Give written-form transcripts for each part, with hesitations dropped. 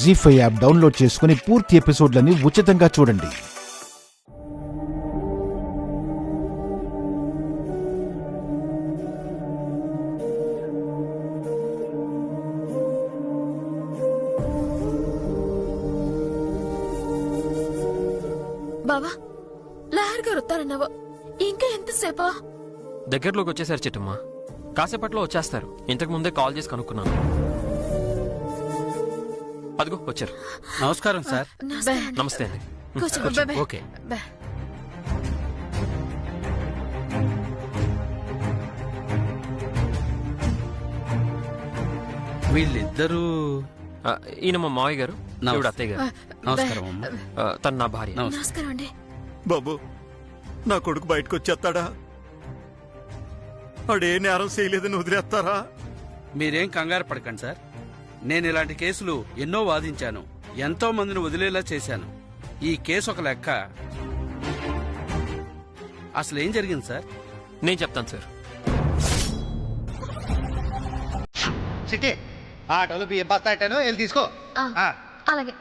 జీ5 app download చేసుకుని పూర్తి ఎపిసోడ్లని ఉచితంగా చూడండి. బావా, లహర్ గారు వస్తారన్నావు, ఇంకా ఎంతసేపా? దగ్గరలోకి వచ్చేసారు చిట్టమ్మ, కాసేపట్లో వచ్చేస్తారు. ఇంతకు ముందే కాల్ చేసి కనుక్కున్నాను. అదిగో వచ్చారు. నమస్కారం సార్. నమస్తే అండి. ఓకే. వీళ్ళిద్దరూ ఈయన మా మావయ్య గారు, ఈవిడ అత్తయ్య గారు. నమస్కారం అమ్మ. తను నా భార్య. నమస్కారం అండి. బాబు, నా కొడుకు బయటకు వచ్చేస్తాడా? వాడే నేరం చేయలేదని వదిలేస్తారా? మీరేం కంగారు పడకండి సార్. నేను ఇలాంటి కేసులు ఎన్నో వాదించాను, ఎంతో మందిని వదిలేలా చేశాను. ఈ కేసు ఒక లెక్క. అసలు ఏం జరిగింది సార్? నేను చెప్తాను సార్. సిటీ ఆటోలు బియ్యం బస్తా ఇట్టాను, వెళ్ళి తీసుకో. అలాగే.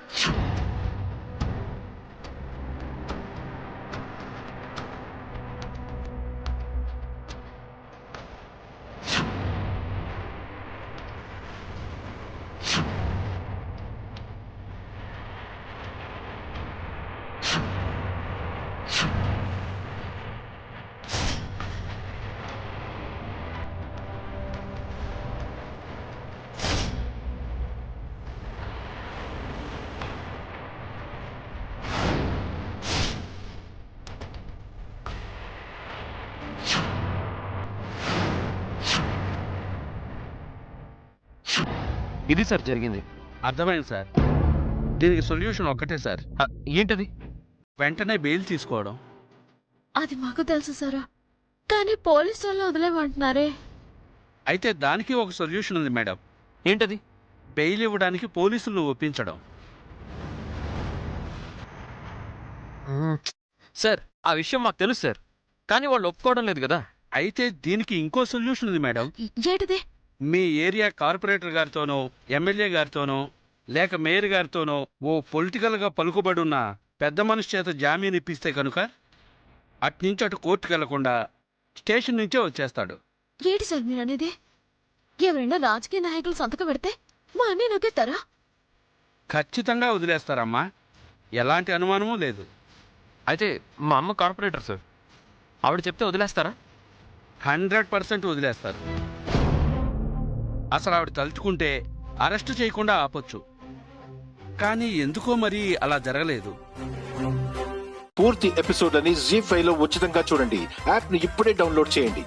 ఇది సార్ జరిగింది. అర్థమైంది సార్. దీనికి సొల్యూషన్ ఒక్కటే సార్. ఏంటది? వెంటనే బెయిల్ తీసుకోవడం. అది మాకు తెలుసు సారా, కానీ పోలీసు వాళ్ళు వదిలేమంటున్నారే. అయితే దానికి ఒక సొల్యూషన్ ఉంది మేడం. ఏంటది? బెయిల్ ఇవ్వడానికి పోలీసులను ఒప్పించడం. సార్, ఆ విషయం మాకు తెలుసు సార్, కానీ వాళ్ళు ఒప్పుకోవడం లేదు కదా. అయితే దీనికి ఇంకో సొల్యూషన్ ఉంది మేడం. ఏంటిది? మీ ఏరియా కార్పొరేటర్ గారితోనో, ఎమ్మెల్యే గారితోనో, లేక మేయర్ గారితోనో ఓ పొలిటికల్గా పలుకుబడున్న పెద్ద మనిషి చేత జామీన్ ఇప్పిస్తే కనుక అట్నుంచి అటు కోర్టుకు వెళ్లకుండా స్టేషన్ నుంచే వచ్చేస్తాడు. ఏంటి సార్ మీరు అనేది? ఎవరైనా రాజకీయ నాయకులు సంతకం పెడితే మా అన్నీ నొక్కేస్తారా? ఖచ్చితంగా వదిలేస్తారమ్మా, ఎలాంటి అనుమానమూ లేదు. అయితే మా అమ్మ కార్పొరేటర్ సార్, ఆవిడ చెప్తే వదిలేస్తారా? 100% వదిలేస్తారు. అసలు ఆవిడ తలుచుకుంటే అరెస్టు చేయకుండా ఆపొచ్చు. కానీ ఎందుకో మరి అలా జరగలేదు. పూర్తి ఎపిసోడ్లని జీ5 లో ఉచితంగా చూడండి. యాప్ ని ఇప్పుడే డౌన్లోడ్ చేయండి.